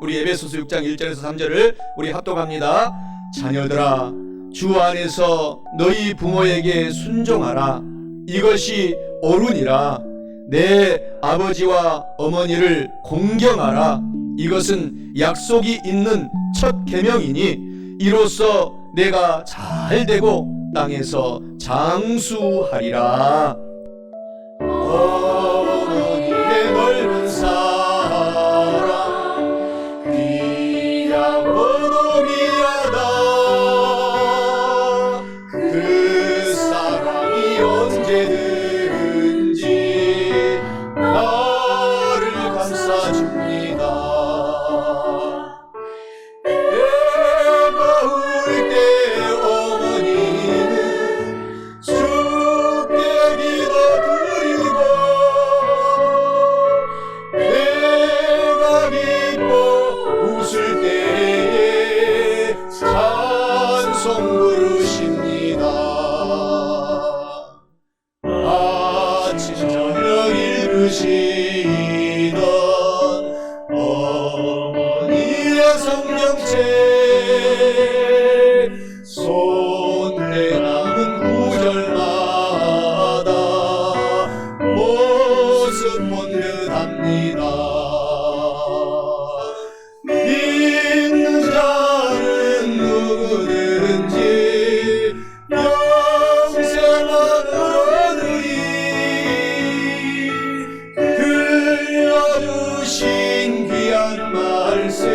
우리 에베소서 6장 1절에서 3절을 우리 합독합니다. 자녀들아, 주 안에서 너희 부모에게 순종하라. 이것이 옳으니라. 내 아버지와 어머니를 공경하라. 이것은 약속이 있는 첫 계명이니 이로써 내가 잘 되고 땅에서 장수하리라. 어머니의 넓은 사랑 귀하고 귀하다. 그 사랑이 언제든지 나를 감싸줍니다. 손에 남은 구절마다 모습 본 듯합니다. 믿는 자는 누구든지 영생을 얻으리. 들려주신 귀한 말씀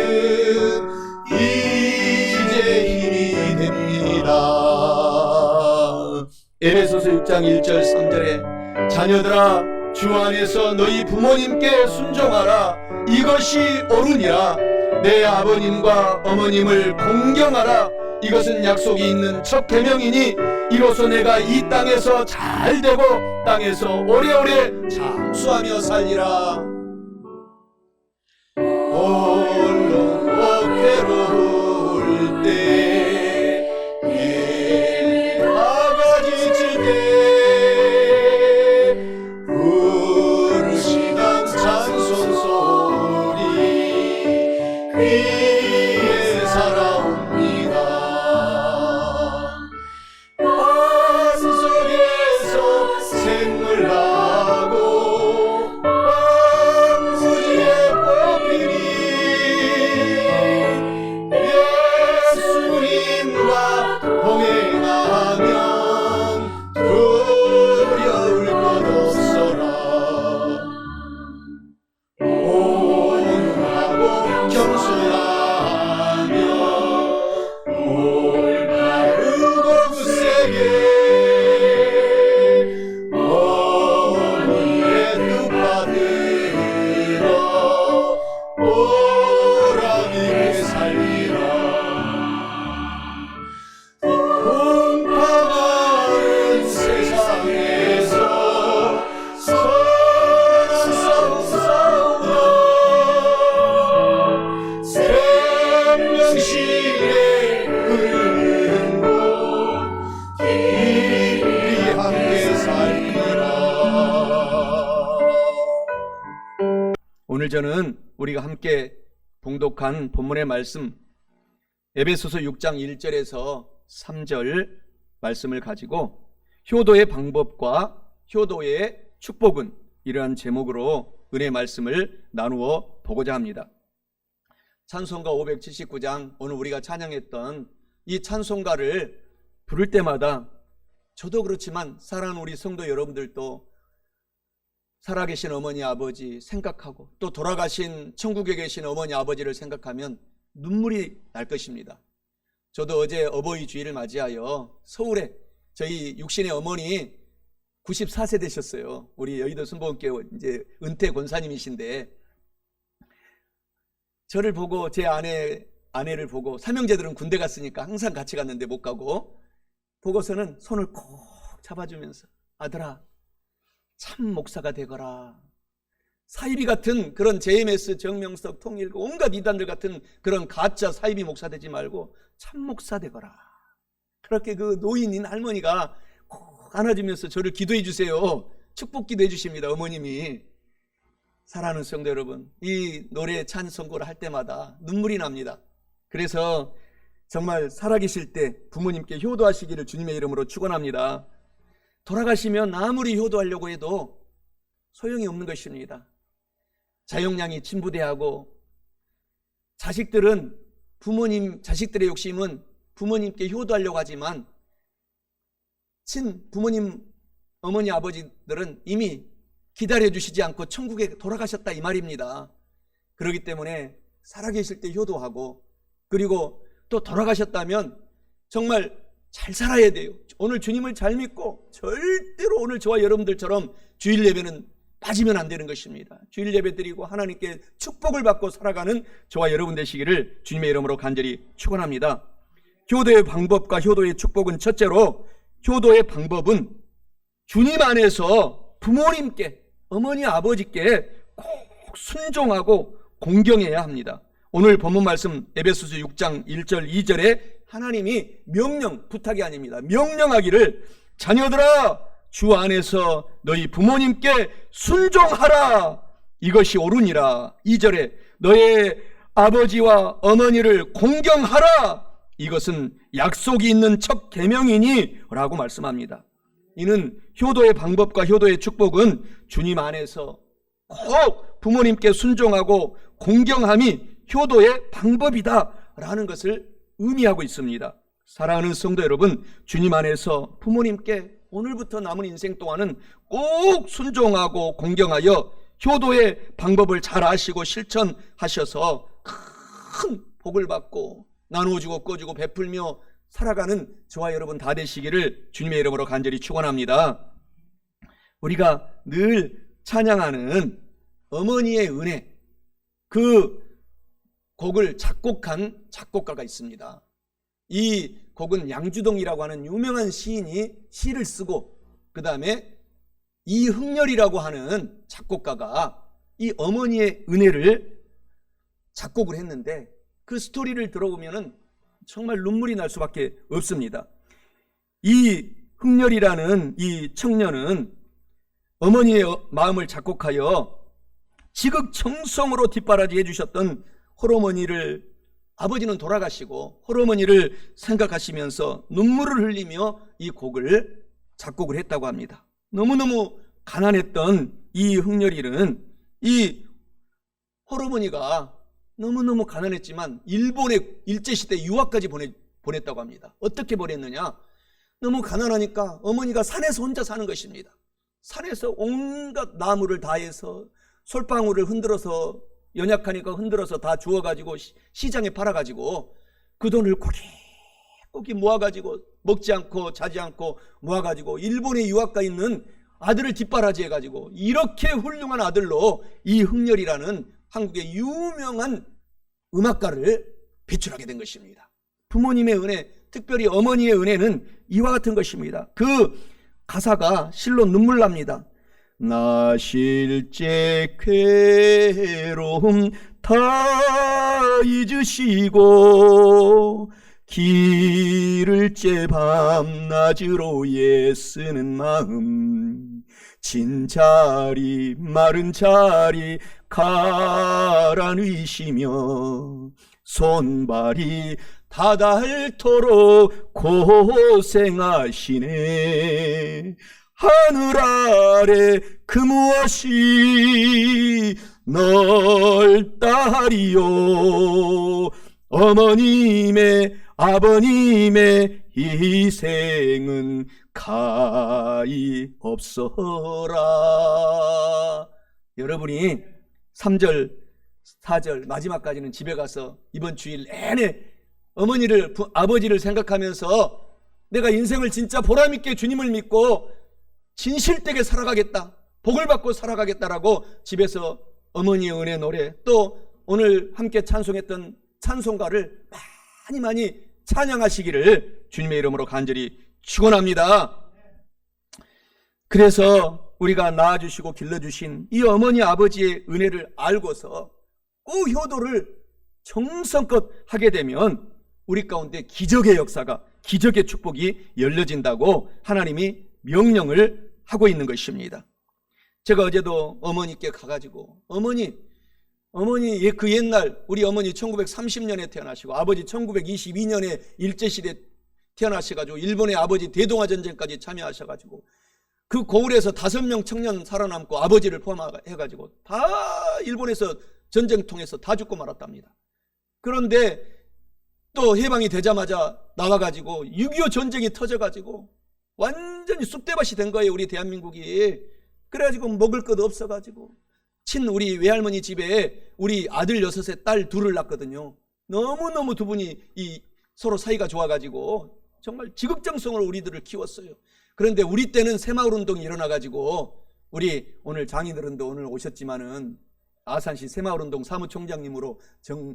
에베소서 6장 1절 3절에 자녀들아, 주 안에서 너희 부모님께 순종하라. 이것이 옳으니라. 내 아버님과 어머님을 공경하라. 이것은 약속이 있는 첫 계명이니 이로써 내가 이 땅에서 잘 되고 땅에서 오래오래 장수하며 살리라. 홀로 괴로울 때 귀에 살아옵니다. 마음속에서 생물 나고 왕수지에 뽑히니 예수님과 동행하면 두려울 것 없어라. 겸손하며 올바르고 굳세게 어머니의 뜻 받들어 보람있게 살리라. 공평한 세상에서 선한 싸움 싸우다 생명시에 흐르는 곳 깊이 함께 살리라. 오늘 저는 우리가 함께 봉독한 본문의 말씀 에베소서 6장 1절에서 3절 말씀을 가지고 효도의 방법과 효도의 축복은 이러한 제목으로 은혜의 말씀을 나누어 보고자 합니다. 찬송가 579장, 오늘 우리가 찬양했던 이 찬송가를 부를 때마다 저도 그렇지만 사랑하는 우리 성도 여러분들도 살아계신 어머니 아버지 생각하고 또 돌아가신 천국에 계신 어머니 아버지를 생각하면 눈물이 날 것입니다. 저도 어제 어버이 주일을 맞이하여 서울에 저희 육신의 어머니 94세 되셨어요. 우리 여의도 순복음교회 이제 은퇴 권사님이신데 저를 보고 제 아내를 보고 삼형제들은 군대 갔으니까 항상 같이 갔는데 못 가고 보고서는 손을 콕 잡아주면서 아들아 참 목사가 되거라. 사이비 같은 그런 JMS, 정명석, 통일고 온갖 이단들 같은 그런 가짜 사이비 목사 되지 말고 참 목사 되거라. 그렇게 그 노인인 할머니가 꼭 안아주면서 저를 기도해 주세요. 축복 기도해 주십니다. 어머님이. 사랑하는 성도 여러분, 이 노래 찬송가를 할 때마다 눈물이 납니다. 그래서 정말 살아계실 때 부모님께 효도하시기를 주님의 이름으로 축원합니다. 돌아가시면 아무리 효도하려고 해도 소용이 없는 것입니다. 자용량이 침부대하고 자식들은 자식들의 욕심은 부모님께 효도하려고 하지만 부모님, 어머니, 아버지들은 이미 기다려주시지 않고 천국에 돌아가셨다 이 말입니다. 그렇기 때문에 살아계실 때 효도하고, 그리고 또 돌아가셨다면 정말 잘 살아야 돼요. 오늘 주님을 잘 믿고 절대로 오늘 저와 여러분들처럼 주일 예배는 빠지면 안 되는 것입니다. 주일 예배 드리고 하나님께 축복을 받고 살아가는 저와 여러분 되시기를 주님의 이름으로 간절히 축원합니다. 효도의 방법과 효도의 축복은, 첫째로 효도의 방법은 주님 안에서 부모님께, 어머니, 아버지께 꼭 순종하고 공경해야 합니다. 오늘 본문 말씀 에베소서 6장 1절 2절에 하나님이 부탁이 아닙니다. 명령하기를, 자녀들아 주 안에서 너희 부모님께 순종하라, 이것이 옳으니라. 2절에 너의 아버지와 어머니를 공경하라, 이것은 약속이 있는 첫 계명이니 라고 말씀합니다. 이는 효도의 방법과 효도의 축복은 주님 안에서 꼭 부모님께 순종하고 공경함이 효도의 방법이다 라는 것을 의미하고 있습니다. 사랑하는 성도 여러분, 주님 안에서 부모님께 오늘부터 남은 인생 동안은 꼭 순종하고 공경하여 효도의 방법을 잘 아시고 실천하셔서 큰 복을 받고 나누어주고 꺼주고 베풀며 살아가는 저와 여러분 다 되시기를 주님의 이름으로 간절히 축원합니다. 우리가 늘 찬양하는 어머니의 은혜, 그 곡을 작곡한 작곡가가 있습니다. 이 곡은 양주동이라고 하는 유명한 시인이 시를 쓰고, 그 다음에 이흥렬이라고 하는 작곡가가 이 어머니의 은혜를 작곡을 했는데, 그 스토리를 들어보면 정말 눈물이 날 수밖에 없습니다. 이 흥렬이라는 이 청년은 어머니의 마음을 작곡하여 지극정성으로 뒷바라지 해주셨던 홀어머니를, 아버지는 돌아가시고 홀어머니를 생각하시면서 눈물을 흘리며 이 곡을 작곡을 했다고 합니다. 너무너무 가난했던 이 흥렬이는 이 홀어머니가 너무너무 가난했지만 일본의 일제시대 유학까지 보냈다고 합니다. 어떻게 보냈느냐? 너무 가난하니까 어머니가 산에서 혼자 사는 것입니다. 산에서 온갖 나무를 다 해서 솔방울을 흔들어서, 연약하니까 흔들어서 다 주워가지고 시장에 팔아가지고 그 돈을 꼬깃꼬깃 모아가지고, 먹지 않고 자지 않고 모아가지고 일본에 유학가 있는 아들을 뒷바라지 해가지고 이렇게 훌륭한 아들로 이 흥렬이라는 한국의 유명한 음악가를 배출하게 된 것입니다. 부모님의 은혜, 특별히 어머니의 은혜는 이와 같은 것입니다. 그 가사가 실로 눈물 납니다. 나 실제 괴로움 다 잊으시고 길을 째 밤낮으로 애쓰는 마음, 진자리 마른 자리 가라뉘시며 손발이 다 닳도록 고생하시네. 하늘 아래 그 무엇이 넓다리요. 어머님의 아버님의 희생은 가히 없어라. 여러분이 3절 4절 마지막까지는 집에 가서 이번 주일 내내 어머니를, 아버지를 생각하면서 내가 인생을 진짜 보람있게 주님을 믿고 진실되게 살아가겠다, 복을 받고 살아가겠다라고 집에서 어머니의 은혜 노래, 또 오늘 함께 찬송했던 찬송가를 많이 찬양하시기를 주님의 이름으로 간절히 축원합니다. 그래서 우리가 낳아주시고 길러주신 이 어머니 아버지의 은혜를 알고서 꼭 효도를 정성껏 하게 되면 우리 가운데 기적의 역사가, 기적의 축복이 열려진다고 하나님이 명령을 하고 있는 것입니다. 제가 어제도 어머니께 가가지고 어머니 그 옛날 우리 어머니 1930년에 태어나시고 아버지 1922년에 일제시대에 태어나셔가지고 일본의 아버지 대동아전쟁까지 참여하셔가지고 그 고을에서 5명 청년 살아남고 아버지를 포함해가지고 다 일본에서 전쟁 통해서 다 죽고 말았답니다. 그런데 또 해방이 되자마자 나와가지고 6.25 전쟁이 터져가지고 완전히 쑥대밭이 된 거예요, 우리 대한민국이. 그래가지고 먹을 것 없어가지고 우리 외할머니 집에 우리 아들 6에 딸 2을 낳거든요. 너무너무 두 분이 서로 사이가 좋아가지고 정말 지극정성으로 우리들을 키웠어요. 그런데 우리 때는 새마을운동이 일어나가지고 우리 오늘 장인어른도 오늘 오셨지만은 아산시 새마을운동 사무총장님으로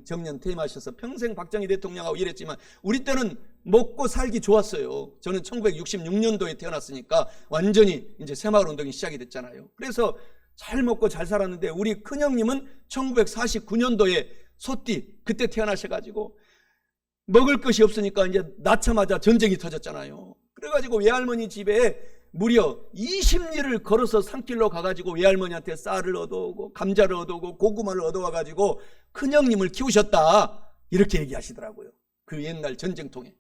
정년 퇴임하셔서 평생 박정희 대통령하고 일했지만 우리 때는 먹고 살기 좋았어요. 저는 1966년도에 태어났으니까 완전히 이제 새마을운동이 시작이 됐잖아요. 그래서 잘 먹고 잘 살았는데 우리 큰형님은 1949년도에 소띠 그때 태어나셔가지고 먹을 것이 없으니까 이제 낳자마자 전쟁이 터졌잖아요. 그래가지고 외할머니 집에 무려 20리를 걸어서 산길로 가가지고 외할머니한테 쌀을 얻어오고 감자를 얻어오고 고구마를 얻어와가지고 큰형님을 키우셨다 이렇게 얘기하시더라고요. 그 옛날 전쟁통에.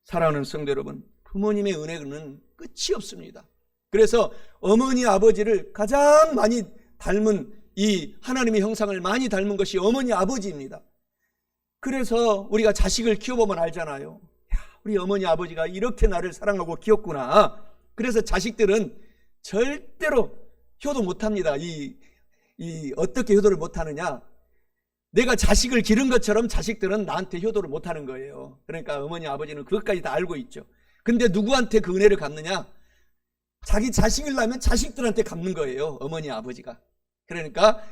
사랑하는 성도 여러분, 부모님의 은혜는 끝이 없습니다. 그래서 어머니 아버지를 가장 많이 닮은 이 하나님의 형상을 많이 닮은 것이 어머니 아버지입니다. 그래서 우리가 자식을 키워보면 알잖아요. 야, 우리 어머니 아버지가 이렇게 나를 사랑하고 키웠구나. 그래서 자식들은 절대로 효도 못합니다. 어떻게 효도를 못하느냐, 내가 자식을 기른 것처럼 자식들은 나한테 효도를 못하는 거예요. 그러니까 어머니 아버지는 그것까지 다 알고 있죠. 근데 누구한테 그 은혜를 갚느냐, 자기 자식을 낳으면 자식들한테 갚는 거예요, 어머니 아버지가. 그러니까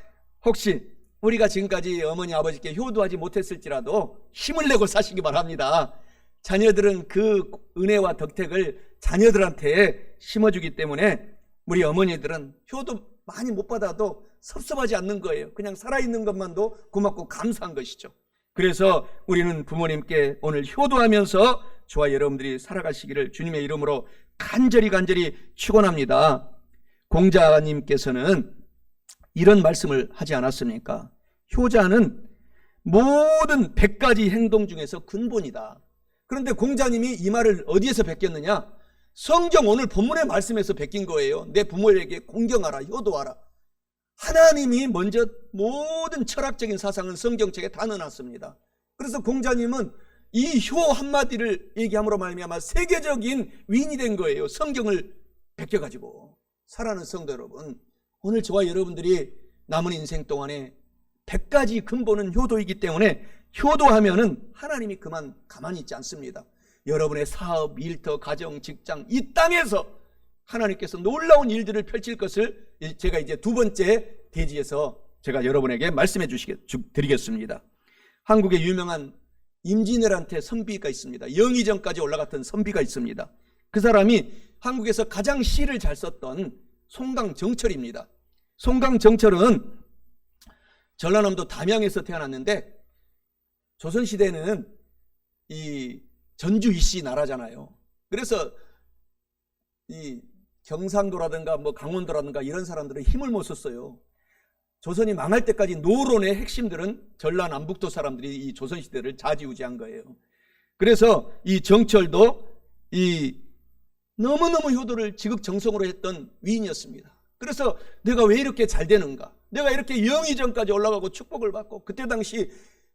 혹시 우리가 지금까지 어머니 아버지께 효도하지 못했을지라도 힘을 내고 사시기 바랍니다. 자녀들은 그 은혜와 덕택을 자녀들한테 심어주기 때문에 우리 어머니들은 효도 많이 못 받아도 섭섭하지 않는 거예요. 그냥 살아있는 것만도 고맙고 감사한 것이죠. 그래서 우리는 부모님께 오늘 효도하면서 저와 여러분들이 살아가시기를 주님의 이름으로 간절히 축원합니다. 공자님께서는 이런 말씀을 하지 않았습니까? 효자는 모든 100가지 행동 중에서 근본이다. 그런데 공자님이 이 말을 어디에서 베꼈느냐? 성경 오늘 본문의 말씀에서 베낀 거예요. 내 부모에게 공경하라, 효도하라. 하나님이 먼저 모든 철학적인 사상은 성경책에 다 넣어놨습니다. 그래서 공자님은 이 효 한마디를 얘기함으로 말미암아 세계적인 위인이 된 거예요. 성경을 베껴가지고. 사랑하는 성도 여러분, 오늘 저와 여러분들이 남은 인생 동안에 100가지 근본은 효도이기 때문에 효도하면은 하나님이 그만 가만히 있지 않습니다. 여러분의 사업, 일터, 가정, 직장, 이 땅에서 하나님께서 놀라운 일들을 펼칠 것을 제가 이제 2번째 대지에서 제가 여러분에게 말씀해 드리겠습니다. 한국의 유명한 임진왜란때 선비가 있습니다. 영의정까지 올라갔던 선비가 있습니다. 그 사람이 한국에서 가장 시를 잘 썼던 송강정철입니다. 송강정철은 전라남도 담양에서 태어났는데 조선시대는 이 전주 이씨 나라잖아요. 그래서 이 경상도라든가 뭐 강원도라든가 이런 사람들은 힘을 못 썼어요. 조선이 망할 때까지 노론의 핵심들은 전라남북도 사람들이 이 조선시대를 좌지우지한 거예요. 그래서 이 정철도 너무너무 효도를 지극정성으로 했던 위인이었습니다. 그래서 내가 왜 이렇게 잘 되는가, 내가 이렇게 영의정까지 올라가고 축복을 받고, 그때 당시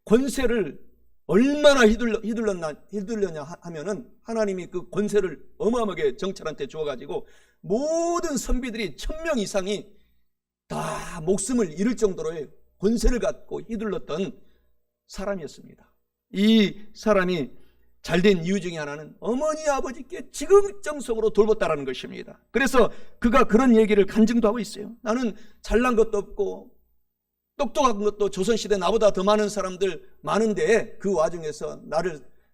권세를 얼마나 휘둘렸냐 하면은 하나님이 그 권세를 어마어마하게 정철한테 주어가지고 모든 선비들이 1000명 이상이 다 목숨을 잃을 정도로의 권세를 갖고 휘둘렀던 사람이었습니다. 이 사람이 잘된 이유 중에 하나는 어머니 아버지께 지극정성으로 돌봤다라는 것입니다. 그래서 그가 그런 얘기를 간증도 하고 있어요. 나는 잘난 것도 없고 똑똑한 것도 조선시대 나보다 더 많은 사람들 많은데 그 와중에서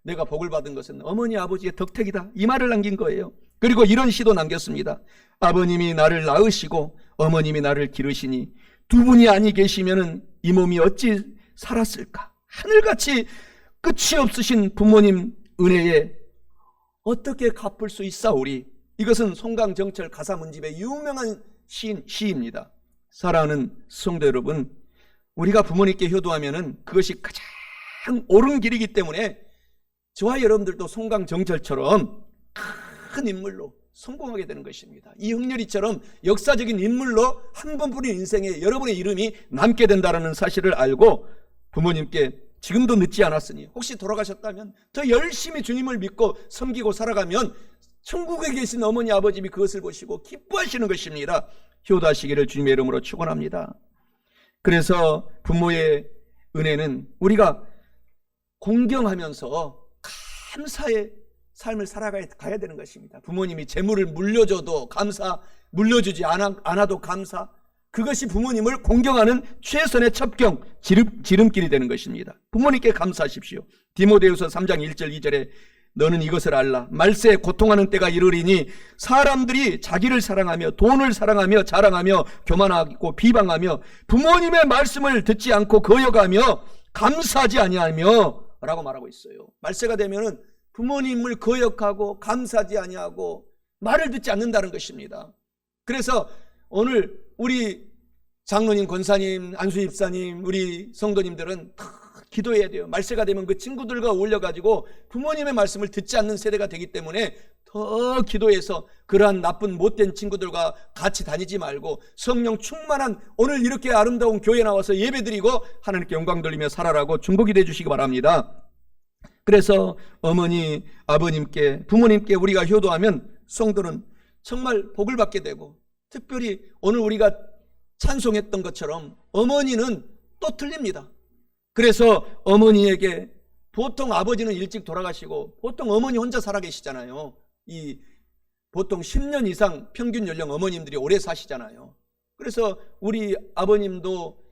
내가 복을 받은 것은 어머니 아버지의 덕택이다, 이 말을 남긴 거예요. 그리고 이런 시도 남겼습니다. 아버님이 나를 낳으시고 어머님이 나를 기르시니 두 분이 아니 계시면은 이 몸이 어찌 살았을까. 하늘같이 끝이 없으신 부모님 은혜에 어떻게 갚을 수 있사오리. 이것은 송강정철 가사문집의 유명한 시입니다. 사랑하는 성도 여러분, 우리가 부모님께 효도하면은 그것이 가장 옳은 길이기 때문에 저와 여러분들도 송강정철처럼 큰 인물로 성공하게 되는 것입니다. 이흥렬이처럼 역사적인 인물로 한 번뿐인 인생에 여러분의 이름이 남게 된다는 사실을 알고 부모님께 지금도 늦지 않았으니 혹시 돌아가셨다면 더 열심히 주님을 믿고 섬기고 살아가면 천국에 계신 어머니 아버님이 그것을 보시고 기뻐하시는 것입니다. 효도하시기를 주님의 이름으로 축원합니다. 그래서 부모의 은혜는 우리가 공경하면서 감사의 삶을 살아가야 되는 것입니다. 부모님이 재물을 물려줘도 감사, 물려주지 않아도 감사, 그것이 부모님을 공경하는 최선의 첩경, 지름길이 되는 것입니다. 부모님께 감사하십시오. 디모데후서 3장 1절 2절에 너는 이것을 알라. 말세에 고통하는 때가 이르리니 사람들이 자기를 사랑하며 돈을 사랑하며 자랑하며 교만하고 비방하며 부모님의 말씀을 듣지 않고 거역하며 감사하지 아니하며 라고 말하고 있어요. 말세가 되면은 부모님을 거역하고 감사하지 아니하고 말을 듣지 않는다는 것입니다. 그래서 오늘 우리 장로님, 권사님, 안수집사님, 우리 성도님들은 다 기도해야 돼요. 말세가 되면 그 친구들과 어울려가지고 부모님의 말씀을 듣지 않는 세대가 되기 때문에 더 기도해서 그러한 나쁜 못된 친구들과 같이 다니지 말고 성령 충만한 오늘 이렇게 아름다운 교회 나와서 예배드리고 하나님께 영광 돌리며 살아라고 중보기 해주시기 바랍니다. 그래서 어머니, 아버님께, 부모님께 우리가 효도하면 성도는 정말 복을 받게 되고, 특별히 오늘 우리가 찬송했던 것처럼 어머니는 또 틀립니다. 그래서 어머니에게, 보통 아버지는 일찍 돌아가시고 보통 어머니 혼자 살아 계시잖아요. 보통 10년 이상 평균 연령 어머님들이 오래 사시잖아요. 그래서 우리 아버님도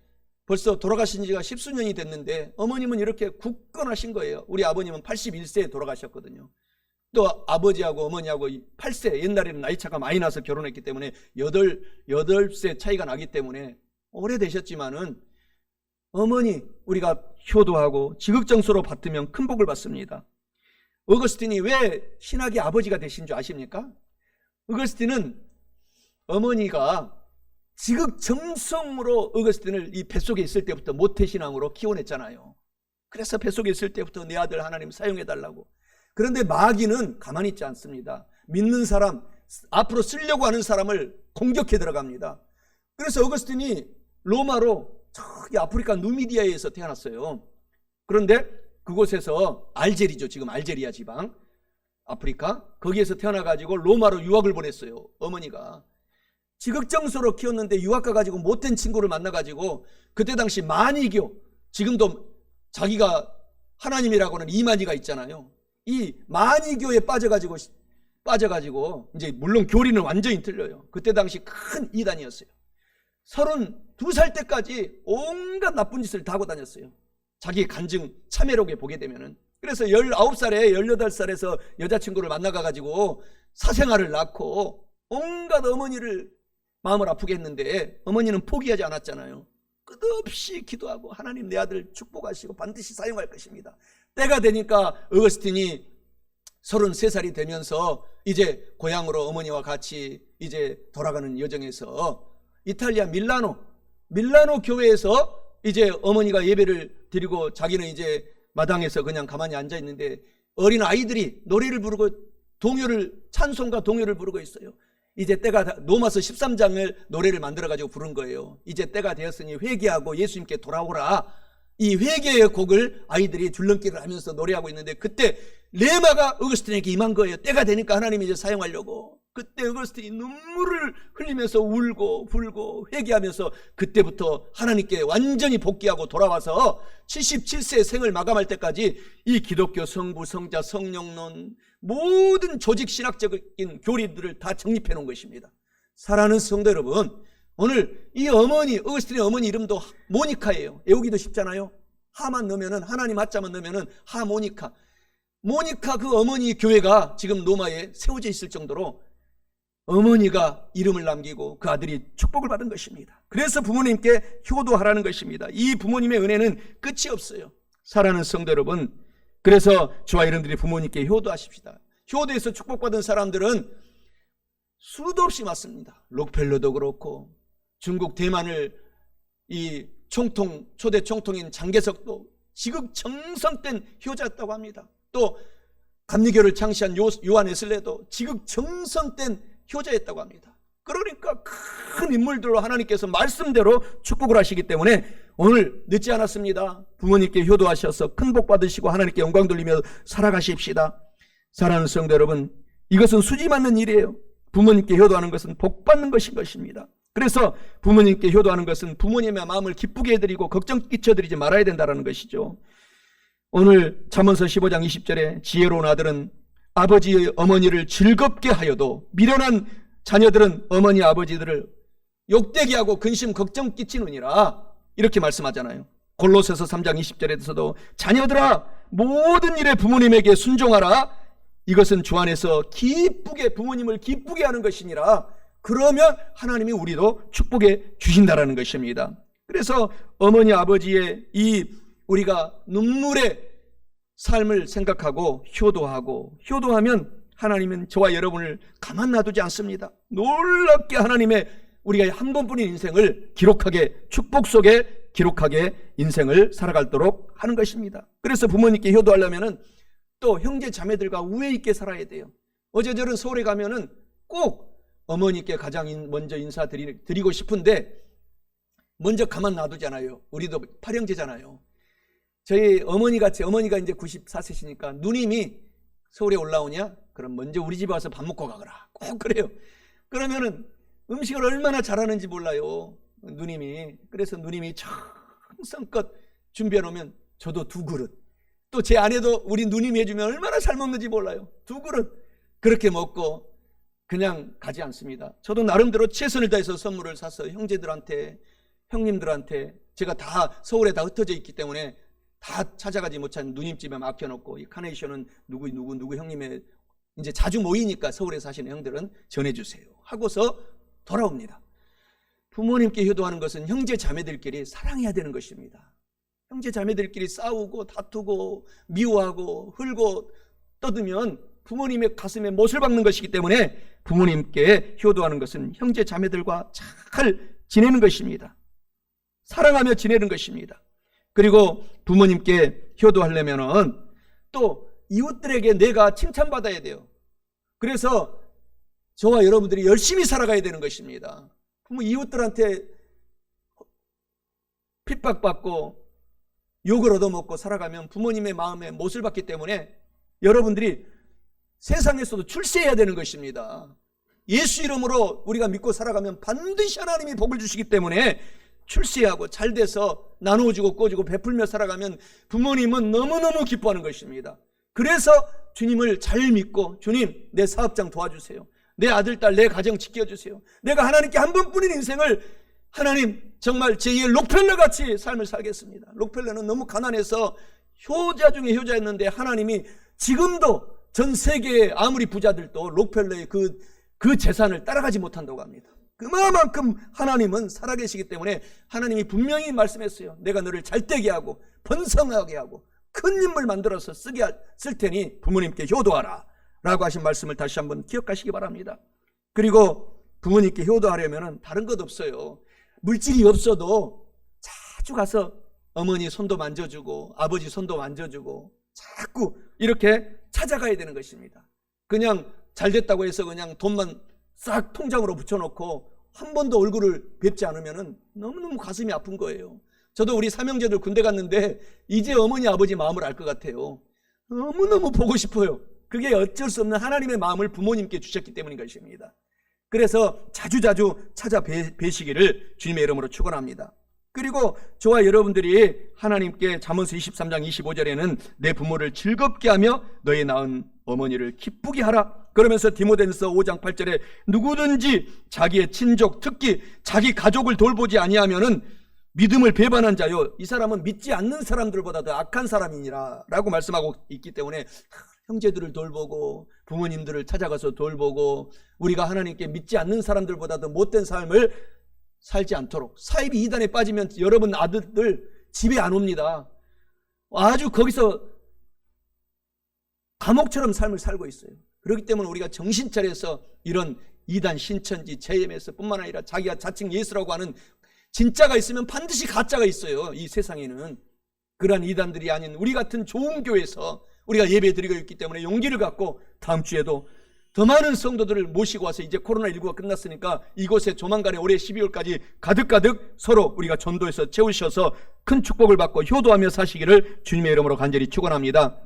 벌써 돌아가신 지가 10수년이 됐는데 어머님은 이렇게 굳건하신 거예요. 우리 아버님은 81세에 돌아가셨거든요. 또 아버지하고 어머니하고 8세, 옛날에는 나이 차가 많이 나서 결혼했기 때문에 8세 차이가 나기 때문에 오래되셨지만은 어머니 우리가 효도하고 지극정서로 받으면 큰 복을 받습니다. 어거스틴이 왜 신학의 아버지가 되신 줄 아십니까? 어거스틴은 어머니가 지극정성으로 어거스틴을 이 뱃속에 있을 때부터 모태신앙으로 키워냈잖아요. 그래서 뱃속에 있을 때부터 내 아들 하나님 사용해달라고. 그런데 마귀는 가만히 있지 않습니다. 믿는 사람, 앞으로 쓰려고 하는 사람을 공격해 들어갑니다. 그래서 어거스틴이 로마로 저기 아프리카 누미디아에서 태어났어요. 그런데 그곳에서 알제리죠. 지금 알제리아 지방 아프리카, 거기에서 태어나가지고 로마로 유학을 보냈어요. 어머니가 지극정서로 키웠는데 유학 가가지고 못된 친구를 만나가지고 그때 당시 만이교, 지금도 자기가 하나님이라고는 이만희가 있잖아요. 이 만이교에 빠져가지고 이제 물론 교리는 완전히 틀려요. 그때 당시 큰 이단이었어요. 32살 때까지 온갖 나쁜 짓을 다 하고 다녔어요. 자기 간증 참회록에 보게 되면은. 그래서 19살에 18살에서 여자친구를 만나가지고 사생아를 낳고 온갖 어머니를 마음을 아프게 했는데 어머니는 포기하지 않았잖아요. 끝없이 기도하고 하나님 내 아들 축복하시고 반드시 사용할 것입니다. 때가 되니까 어거스틴이 33살이 되면서 이제 고향으로 어머니와 같이 이제 돌아가는 여정에서 이탈리아 밀라노 교회에서 이제 어머니가 예배를 드리고 자기는 이제 마당에서 그냥 가만히 앉아 있는데 어린 아이들이 노래를 부르고 찬송과 동요를 부르고 있어요. 이제 때가, 로마서 13장을 노래를 만들어가지고 부른 거예요. 이제 때가 되었으니 회개하고 예수님께 돌아오라. 이 회개의 곡을 아이들이 줄넘기를 하면서 노래하고 있는데 그때 레마가 어거스틴에게 임한 거예요. 때가 되니까 하나님이 이제 사용하려고. 그때 어거스틴이 눈물을 흘리면서 울고 불고 회개하면서 그때부터 하나님께 완전히 복귀하고 돌아와서 77세의 생을 마감할 때까지 이 기독교 성부, 성자, 성령론 모든 조직 신학적인 교리들을 다 정립해 놓은 것입니다. 사랑하는 성도 여러분, 오늘 이 어머니, 어거스틴의 어머니 이름도 모니카예요. 외우기도 쉽잖아요. 하만 넣으면은, 하나님 하자만 넣으면은 하모니카. 모니카 그 어머니 교회가 지금 로마에 세워져 있을 정도로 어머니가 이름을 남기고 그 아들이 축복을 받은 것입니다. 그래서 부모님께 효도하라는 것입니다. 이 부모님의 은혜는 끝이 없어요. 사랑하는 성도 여러분, 그래서 저와 여러분들이 부모님께 효도하십시다. 효도에서 축복받은 사람들은 수도 없이 맞습니다. 록펠러도 그렇고 중국 대만을 이 초대 총통인 장개석도 지극정성된 효자였다고 합니다. 또 감리교를 창시한 요한 웨슬레도 지극정성된 효자였다고 합니다. 그러니까 큰 인물들로 하나님께서 말씀대로 축복을 하시기 때문에 오늘 늦지 않았습니다. 부모님께 효도하셔서 큰 복 받으시고 하나님께 영광 돌리며 살아가십시다. 사랑하는 성도 여러분, 이것은 수지 맞는 일이에요. 부모님께 효도하는 것은 복 받는 것인 것입니다. 그래서 부모님께 효도하는 것은 부모님의 마음을 기쁘게 해드리고 걱정 끼쳐드리지 말아야 된다는 것이죠. 오늘 잠언서 15장 20절에 지혜로운 아들은 아버지의 어머니를 즐겁게 하여도 미련한 자녀들은 어머니 아버지들을 욕되게 하고 근심 걱정 끼치느니라, 이렇게 말씀하잖아요. 골로새서 3장 20절에서도 자녀들아 모든 일에 부모님에게 순종하라, 이것은 주 안에서 기쁘게 부모님을 기쁘게 하는 것이니라. 그러면 하나님이 우리도 축복해 주신다라는 것입니다. 그래서 어머니 아버지의 이 우리가 눈물의 삶을 생각하고 효도하면 하나님은 저와 여러분을 가만 놔두지 않습니다. 놀랍게 하나님의 우리가 한 번뿐인 인생을 기록하게, 축복 속에 기록하게 인생을 살아가도록 하는 것입니다. 그래서 부모님께 효도하려면 또 형제 자매들과 우애 있게 살아야 돼요. 어제 저는 서울에 가면은 꼭 어머니께 가장 먼저 인사드리고 싶은데 먼저 가만 놔두잖아요. 우리도 팔형제잖아요. 저희 어머니가 이제 94세시니까 누님이 서울에 올라오냐? 그럼 먼저 우리 집에 와서 밥 먹고 가거라. 꼭 그래요. 그러면은 음식을 얼마나 잘하는지 몰라요, 누님이. 그래서 누님이 정성껏 준비해 놓으면 저도 2그릇, 또 제 아내도 우리 누님이 해주면 얼마나 잘 먹는지 몰라요. 2그릇 그렇게 먹고 그냥 가지 않습니다. 저도 나름대로 최선을 다해서 선물을 사서 형제들한테, 형님들한테, 제가 다 서울에 다 흩어져 있기 때문에 다 찾아가지 못한 누님집에 맡겨놓고, 이 카네이션은 누구 형님의 이제 자주 모이니까 서울에 사시는 형들은 전해주세요 하고서 돌아옵니다. 부모님께 효도하는 것은 형제 자매들끼리 사랑해야 되는 것입니다. 형제 자매들끼리 싸우고 다투고 미워하고 흘고 떠들면 부모님의 가슴에 못을 박는 것이기 때문에 부모님께 효도하는 것은 형제 자매들과 잘 지내는 것입니다. 사랑하며 지내는 것입니다. 그리고 부모님께 효도하려면은 또 이웃들에게 내가 칭찬받아야 돼요. 그래서 저와 여러분들이 열심히 살아가야 되는 것입니다. 부모 이웃들한테 핍박받고 욕을 얻어먹고 살아가면 부모님의 마음에 못을 받기 때문에 여러분들이 세상에서도 출세해야 되는 것입니다. 예수 이름으로 우리가 믿고 살아가면 반드시 하나님이 복을 주시기 때문에 출세하고 잘돼서 나누어주고 꺼주고 베풀며 살아가면 부모님은 너무너무 기뻐하는 것입니다. 그래서 주님을 잘 믿고, 주님 내 사업장 도와주세요, 내 아들 딸 내 가정 지켜주세요, 내가 하나님께 한 번뿐인 인생을 하나님 정말 제2의 록펠러같이 삶을 살겠습니다. 록펠러는 너무 가난해서 효자 중에 효자였는데 하나님이 지금도 전 세계의 아무리 부자들도 록펠러의 그 재산을 따라가지 못한다고 합니다. 그만큼 하나님은 살아계시기 때문에 하나님이 분명히 말씀했어요. 내가 너를 잘되게 하고 번성하게 하고 큰 인물 만들어서 쓸 테니 부모님께 효도하라 라고 하신 말씀을 다시 한번 기억하시기 바랍니다. 그리고 부모님께 효도하려면 다른 것 없어요. 물질이 없어도 자주 가서 어머니 손도 만져주고 아버지 손도 만져주고 자꾸 이렇게 찾아가야 되는 것입니다. 그냥 잘됐다고 해서 그냥 돈만 싹 통장으로 붙여놓고 한 번도 얼굴을 뵙지 않으면 너무너무 가슴이 아픈 거예요. 저도 우리 삼형제들 군대 갔는데 이제 어머니 아버지 마음을 알 것 같아요. 너무너무 보고 싶어요. 그게 어쩔 수 없는 하나님의 마음을 부모님께 주셨기 때문인 것입니다. 그래서 자주자주 찾아뵈시기를 주님의 이름으로 축원합니다. 그리고 저와 여러분들이 하나님께 잠언서 23장 25절에는 내 부모를 즐겁게 하며 너의 낳은 어머니를 기쁘게 하라. 그러면서 디모데전서 5장 8절에 누구든지 자기의 친족, 특히 자기 가족을 돌보지 아니하면은 믿음을 배반한 자요, 이 사람은 믿지 않는 사람들보다 더 악한 사람이니라 라고 말씀하고 있기 때문에 형제들을 돌보고 부모님들을 찾아가서 돌보고 우리가 하나님께 믿지 않는 사람들보다 더 못된 삶을 살지 않도록, 사이비 이단에 빠지면 여러분 아들들 집에 안 옵니다. 아주 거기서 감옥처럼 삶을 살고 있어요. 그렇기 때문에 우리가 정신 차려서 이런 이단 신천지 JMS 뿐만 아니라 자기가 자칭 예수라고 하는 진짜가 있으면 반드시 가짜가 있어요. 이 세상에는. 그러한 이단들이 아닌 우리 같은 좋은 교회에서 우리가 예배드리고 있기 때문에 용기를 갖고 다음 주에도 더 많은 성도들을 모시고 와서, 이제 코로나19가 끝났으니까 이곳에 조만간에 올해 12월까지 가득가득 서로 우리가 전도해서 채우셔서 큰 축복을 받고 효도하며 사시기를 주님의 이름으로 간절히 축원합니다.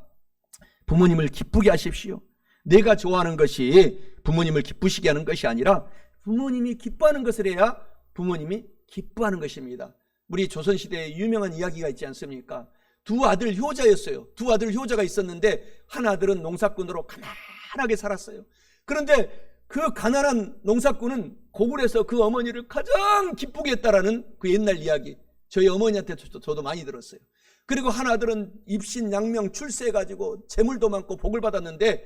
부모님을 기쁘게 하십시오. 내가 좋아하는 것이 부모님을 기쁘시게 하는 것이 아니라 부모님이 기뻐하는 것을 해야 부모님이 기뻐하는 것입니다. 우리 조선시대에 유명한 이야기가 있지 않습니까? 두 아들 효자였어요. 두 아들 효자가 있었는데 한 아들은 농사꾼으로 가난하게 살았어요. 그런데 그 가난한 농사꾼은 고굴에서 그 어머니를 가장 기쁘게 했다라는 그 옛날 이야기, 저희 어머니한테 저도 많이 들었어요. 그리고 한 아들은 입신양명 출세해가지고 재물도 많고 복을 받았는데,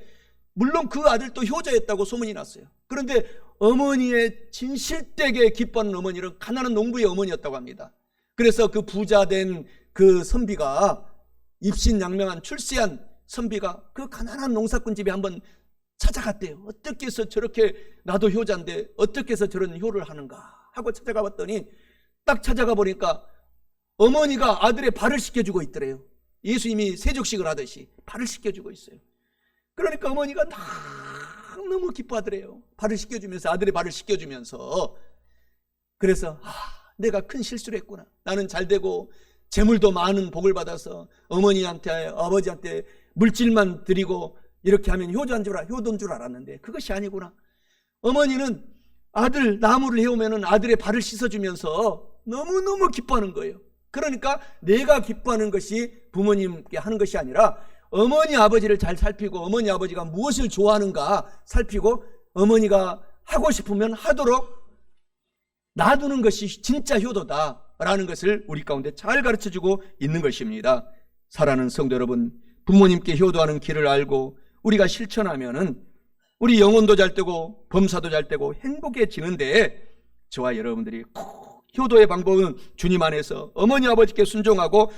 물론 그 아들도 효자였다고 소문이 났어요. 그런데 어머니의 진실되게 기뻐하는 어머니는 가난한 농부의 어머니였다고 합니다. 그래서 그 부자된 그 선비가, 입신양명한 출세한 선비가 그 가난한 농사꾼 집에 한번 찾아갔대요. 어떻게 해서 저렇게, 나도 효자인데 어떻게 해서 저런 효를 하는가 하고 찾아가 봤더니, 딱 찾아가 보니까 어머니가 아들의 발을 씻겨주고 있더래요. 예수님이 세족식을 하듯이 발을 씻겨주고 있어요. 그러니까 어머니가 너무 기뻐하더래요. 발을 씻겨주면서, 아들의 발을 씻겨주면서. 그래서 내가 큰 실수를 했구나. 나는 잘되고 재물도 많은 복을 받아서 어머니한테, 아버지한테 물질만 드리고 이렇게 하면 효도인 줄 알았는데 그것이 아니구나. 어머니는 아들 나무를 해오면 아들의 발을 씻어주면서 너무너무 기뻐하는 거예요. 그러니까 내가 기뻐하는 것이 부모님께 하는 것이 아니라 어머니 아버지를 잘 살피고, 어머니 아버지가 무엇을 좋아하는가 살피고, 어머니가 하고 싶으면 하도록 놔두는 것이 진짜 효도다라는 것을 우리 가운데 잘 가르쳐주고 있는 것입니다. 사랑하는 성도 여러분, 부모님께 효도하는 길을 알고 우리가 실천하면은 우리 영혼도 잘 되고 범사도 잘 되고 행복해지는데, 저와 여러분들이 꼭 효도의 방법은 주님 안에서 어머니 아버지께 순종하고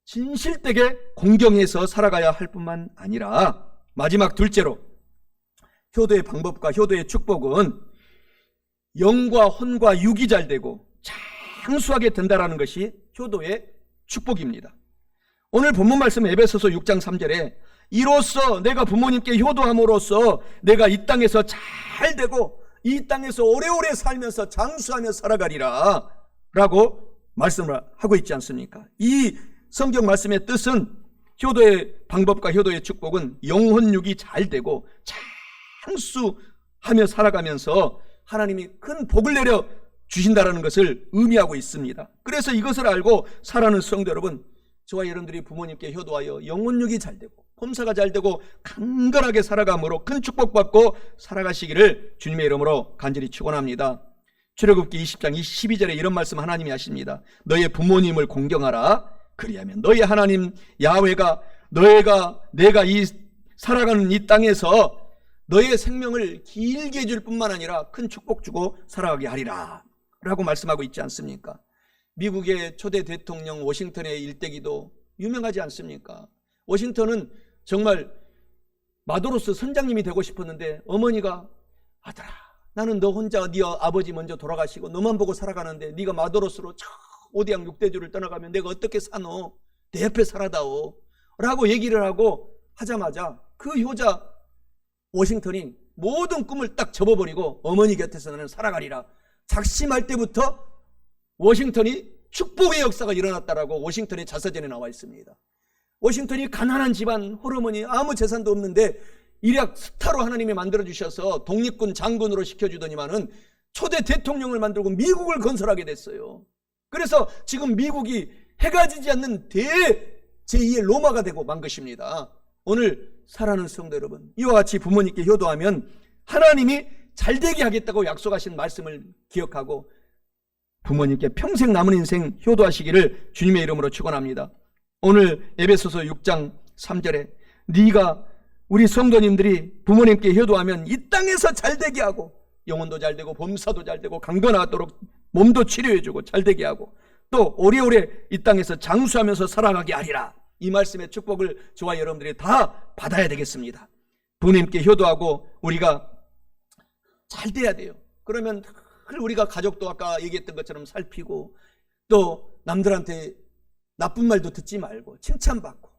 진실되게 공경해서 살아가야 할 뿐만 아니라, 마지막 둘째로 효도의 방법과 효도의 축복은 영과 혼과 육이 잘 되고 장수하게 된다라는 것이 효도의 축복입니다. 오늘 본문 말씀 에베소서 6장 3절에 이로써 내가 부모님께 효도함으로써 내가 이 땅에서 잘 되고 이 땅에서 오래오래 살면서 장수하며 살아가리라 라고 말씀을 하고 있지 않습니까? 이 성경 말씀의 뜻은, 효도의 방법과 효도의 축복은 영혼육이 잘 되고 장수하며 살아가면서 하나님이 큰 복을 내려 주신다라는 것을 의미하고 있습니다. 그래서 이것을 알고 살아가는 성도 여러분, 저와 여러분들이 부모님께 효도하여 영혼육이 잘 되고 범사가 잘 되고 강건하게 살아감으로 큰 축복받고 살아가시기를 주님의 이름으로 간절히 축원합니다. 출애굽기 20장 12절에 이런 말씀 하나님이 하십니다. 너의 부모님을 공경하라. 그리하면 너의 하나님 야훼가 내가 이 살아가는 이 땅에서 너의 생명을 길게 해줄 뿐만 아니라 큰 축복 주고 살아가게 하리라 라고 말씀하고 있지 않습니까? 미국의 초대 대통령 워싱턴의 일대기도 유명하지 않습니까? 워싱턴은 정말 마도로스 선장님이 되고 싶었는데 어머니가, 아들아, 나는 너 혼자, 네 아버지 먼저 돌아가시고 너만 보고 살아가는데 네가 마도로스로 오대양 6대주를 떠나가면 내가 어떻게 사노? 내 옆에 살아다오 라고 얘기를 하고 하자마자 그 효자 워싱턴이 모든 꿈을 딱 접어버리고 어머니 곁에서 나는 살아가리라 작심할 때부터 워싱턴이 축복의 역사가 일어났다라고 워싱턴의 자서전에 나와 있습니다. 워싱턴이 가난한 집안, 홀어머니 아무 재산도 없는데 일약 스타로 하나님이 만들어주셔서 독립군 장군으로 시켜주더니만은 초대 대통령을 만들고 미국을 건설하게 됐어요. 그래서 지금 미국이 해가 지지 않는 제2의 로마가 되고 만 것입니다. 오늘 사랑하는 성도 여러분, 이와 같이 부모님께 효도하면 하나님이 잘되게 하겠다고 약속하신 말씀을 기억하고 부모님께 평생 남은 인생 효도하시기를 주님의 이름으로 축원합니다. 오늘 에베소서 6장 3절에 우리 성도님들이 부모님께 효도하면 이 땅에서 잘되게 하고 영혼도 잘되고 범사도 잘되고 강건하도록 몸도 치료해주고 잘되게 하고 또 오래오래 이 땅에서 장수하면서 살아가게 하리라. 이 말씀의 축복을 저와 여러분들이 다 받아야 되겠습니다. 부모님께 효도하고 우리가 잘 돼야 돼요. 그러면 늘 우리가 가족도 아까 얘기했던 것처럼 살피고 또 남들한테 나쁜 말도 듣지 말고 칭찬받고,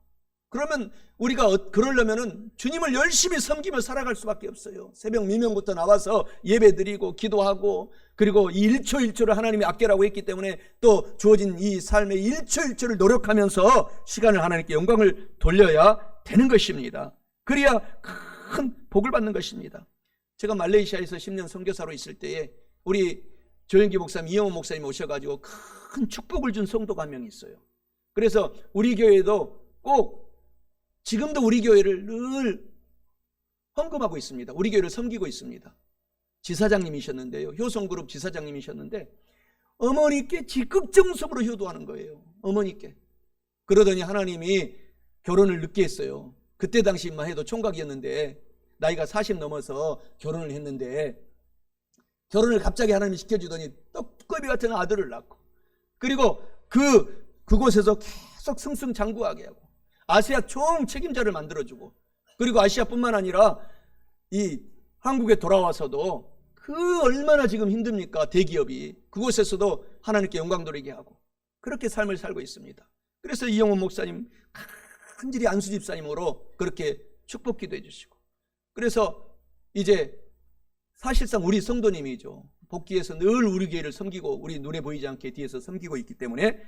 그러면 우리가 그러려면은 주님을 열심히 섬기며 살아갈 수밖에 없어요. 새벽 미명부터 나와서 예배드리고 기도하고, 그리고 이 1초 1초를 하나님이 아끼라고 했기 때문에 또 주어진 이 삶의 1초 1초를 노력하면서 시간을 하나님께 영광을 돌려야 되는 것입니다. 그래야 큰 복을 받는 것입니다. 제가 말레이시아에서 10년 선교사로 있을 때에 우리 조영기 목사님, 이영호 목사님 오셔가지고 큰 축복을 준 성도가 한 명 있어요. 그래서 우리 교회도 꼭 지금도 우리 교회를 늘 헌금하고 있습니다. 우리 교회를 섬기고 있습니다. 지사장님이셨는데요, 효성그룹 지사장님이셨는데 어머니께 적극정성으로 효도하는 거예요. 어머니께. 그러더니 하나님이 결혼을 늦게 했어요. 그때 당시만 해도 총각이었는데 나이가 40 넘어서 결혼을 했는데, 결혼을 갑자기 하나님이 시켜주더니 떡갈비 같은 아들을 낳고, 그리고 그곳에서 계속 승승장구하게 하고 아시아 총 책임자를 만들어주고, 그리고 아시아뿐만 아니라 이 한국에 돌아와서도 얼마나 지금 힘듭니까? 대기업이 그곳에서도 하나님께 영광 돌리게 하고 그렇게 삶을 살고 있습니다. 그래서 이영호 목사님 간절히 안수 집사님으로 그렇게 축복 기도해 주시고, 그래서 이제 사실상 우리 성도님이죠. 복귀해서 늘 우리 교회를 섬기고 우리 눈에 보이지 않게 뒤에서 섬기고 있기 때문에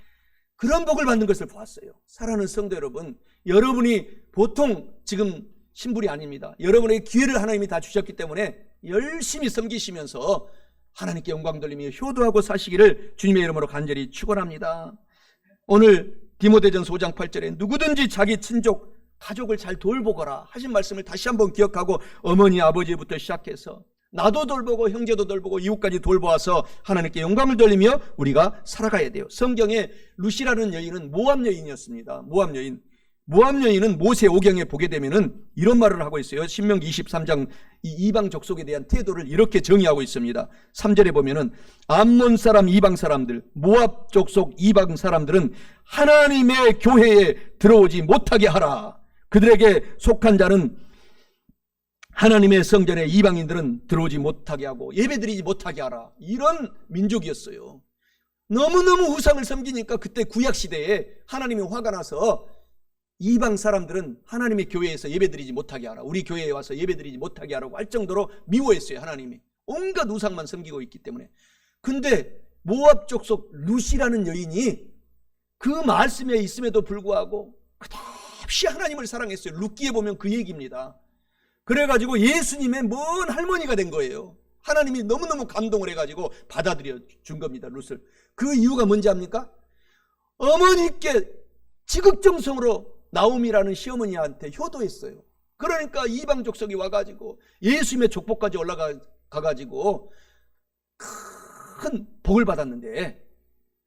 그런 복을 받는 것을 보았어요. 사랑하는 성도 여러분, 여러분이 보통 지금 신불이 아닙니다. 여러분에게 기회를 하나님이 다 주셨기 때문에 열심히 섬기시면서 하나님께 영광 돌리며 효도하고 사시기를 주님의 이름으로 간절히 축원합니다. 오늘 디모데전서 5장 8절에 누구든지 자기 친족 가족을 잘 돌보거라 하신 말씀을 다시 한번 기억하고, 어머니 아버지부터 시작해서 나도 돌보고 형제도 돌보고 이웃까지 돌보아서 하나님께 영광을 돌리며 우리가 살아가야 돼요. 성경에 루시라는 여인은 모압 여인이었습니다. 모압 여인은 모세 오경에 보게 되면은 이런 말을 하고 있어요. 신명기 23장 이 이방 족속에 대한 태도를 이렇게 정의하고 있습니다. 3절에 보면은 암몬 사람 이방 사람들, 모압 족속 이방 사람들은 하나님의 교회에 들어오지 못하게 하라. 그들에게 속한 자는 하나님의 성전에 이방인들은 들어오지 못하게 하고 예배드리지 못하게 하라. 이런 민족이었어요. 너무너무 우상을 섬기니까 그때 구약시대에 하나님이 화가 나서 이방 사람들은 하나님의 교회에서 예배드리지 못하게 하라, 우리 교회에 와서 예배드리지 못하게 하라고 할 정도로 미워했어요. 하나님이 온갖 우상만 섬기고 있기 때문에. 근데 모압 족속 루시라는 여인이 그 말씀에 있음에도 불구하고 끝없이 하나님을 사랑했어요. 룻기에 보면 그 얘기입니다. 그래가지고 예수님의 먼 할머니가 된 거예요. 하나님이 너무너무 감동을 해가지고 받아들여 준 겁니다, 룻을. 그 이유가 뭔지 압니까? 어머니께 지극정성으로 나옴이라는 시어머니한테 효도했어요. 그러니까 이방 족속이 와가지고 예수님의 족보까지 올라가가지고 큰 복을 받았는데,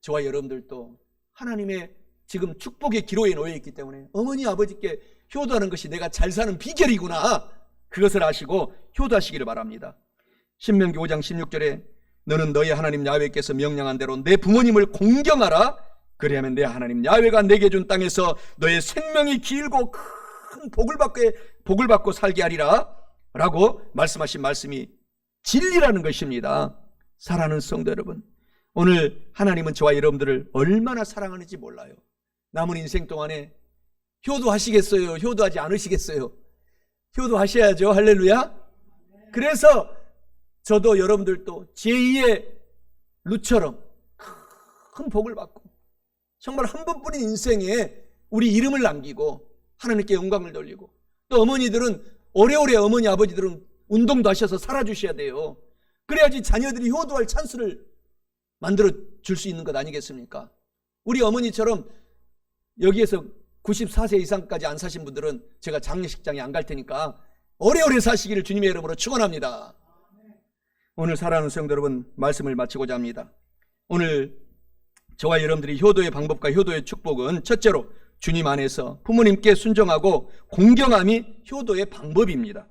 저와 여러분들도 하나님의 지금 축복의 기로에 놓여있기 때문에 어머니 아버지께 효도하는 것이 내가 잘 사는 비결이구나, 그것을 아시고 효도하시기를 바랍니다. 신명기 5장 16절에 너는 너의 하나님 야훼께서 명령한 대로 내 부모님을 공경하라. 그리하면 내 하나님 야훼가 내게 준 땅에서 너의 생명이 길고 큰 복을 받고 살게 하리라 라고 말씀하신 말씀이 진리라는 것입니다. 사랑하는 성도 여러분, 오늘 하나님은 저와 여러분들을 얼마나 사랑하는지 몰라요. 남은 인생 동안에 효도하시겠어요? 효도하지 않으시겠어요? 효도하셔야죠. 할렐루야. 그래서 저도 여러분들도 제2의 룻처럼 큰 복을 받고 정말 한 번뿐인 인생에 우리 이름을 남기고 하나님께 영광을 돌리고, 또 어머니들은 오래오래 어머니 아버지들은 운동도 하셔서 살아주셔야 돼요. 그래야지 자녀들이 효도할 찬스를 만들어 줄 수 있는 것 아니겠습니까? 우리 어머니처럼 여기에서 94세 이상까지 안 사신 분들은 제가 장례식장에 안 갈 테니까 오래오래 사시기를 주님의 이름으로 축원합니다. 오늘 사랑하는 성도 여러분, 말씀을 마치고자 합니다. 오늘 저와 여러분들이 효도의 방법과 효도의 축복은 첫째로 주님 안에서 부모님께 순종하고 공경함이 효도의 방법입니다.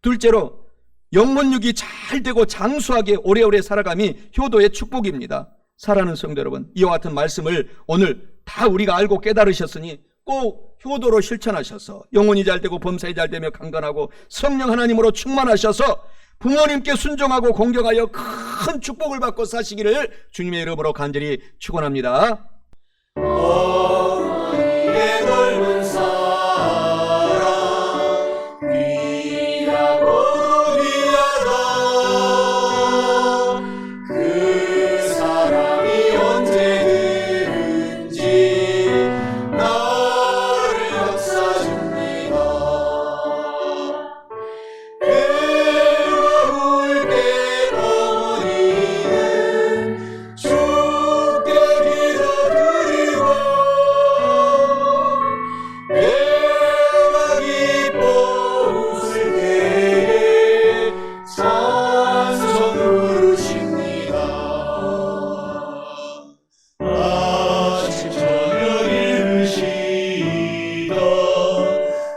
둘째로 영혼육이 잘 되고 장수하게 오래오래 살아감이 효도의 축복입니다. 사랑하는 성도 여러분, 이와 같은 말씀을 오늘 다 우리가 알고 깨달으셨으니 꼭 효도로 실천하셔서 영혼이 잘 되고 범사에 잘 되며 강건하고 성령 하나님으로 충만하셔서 부모님께 순종하고 공경하여 큰 축복을 받고 사시기를 주님의 이름으로 간절히 축원합니다. 어머니의 넓은 사랑 귀하고 귀하다. 그 사랑이 언제든지 나를 감싸줍니다. 괴로울 때 어머니는 주께 기도드리고 내가 기뻐 웃을 때에 찬송 부르십니다. 아침 저녁 읽으시던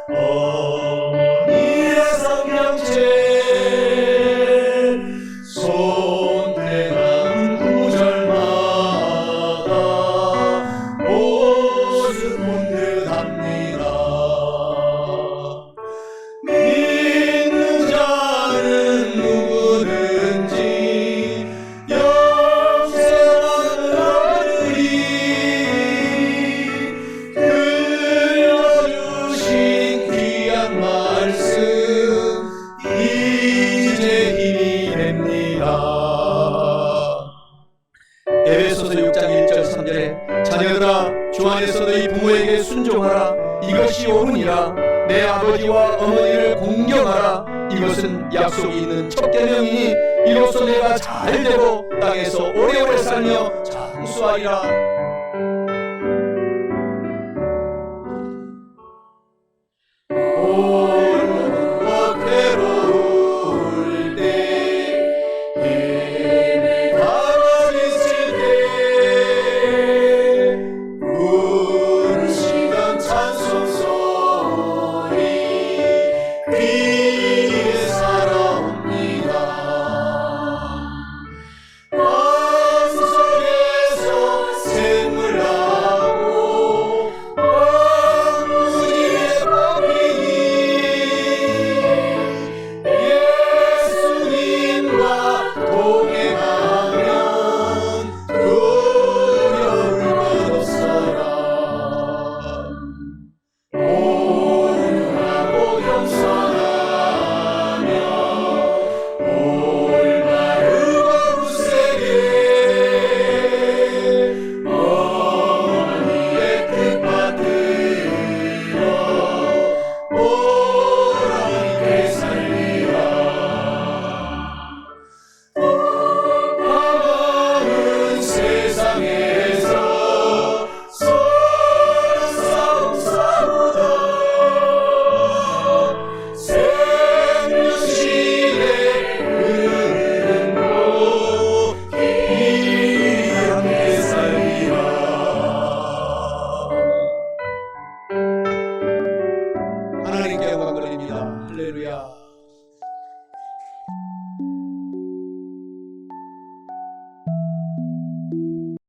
어머니의 성경책 손대는 구절마다 모습 본 듯합니다. 믿는 자는 누구든지 영생을 얻으리. 들려주신 귀한 말씀 이제 힘이 됩니다. 에베소서 6장 1절 3절에 자녀들아 주 안에서 너희 부모에게 순종하라. 이것이 옳으니라. 내 아버지와 어머니를 공경하라. 이것은 약속이 있는 첫 계명이니 이로써 내가 잘되고 땅에서 오래오래 살며 장수하리라.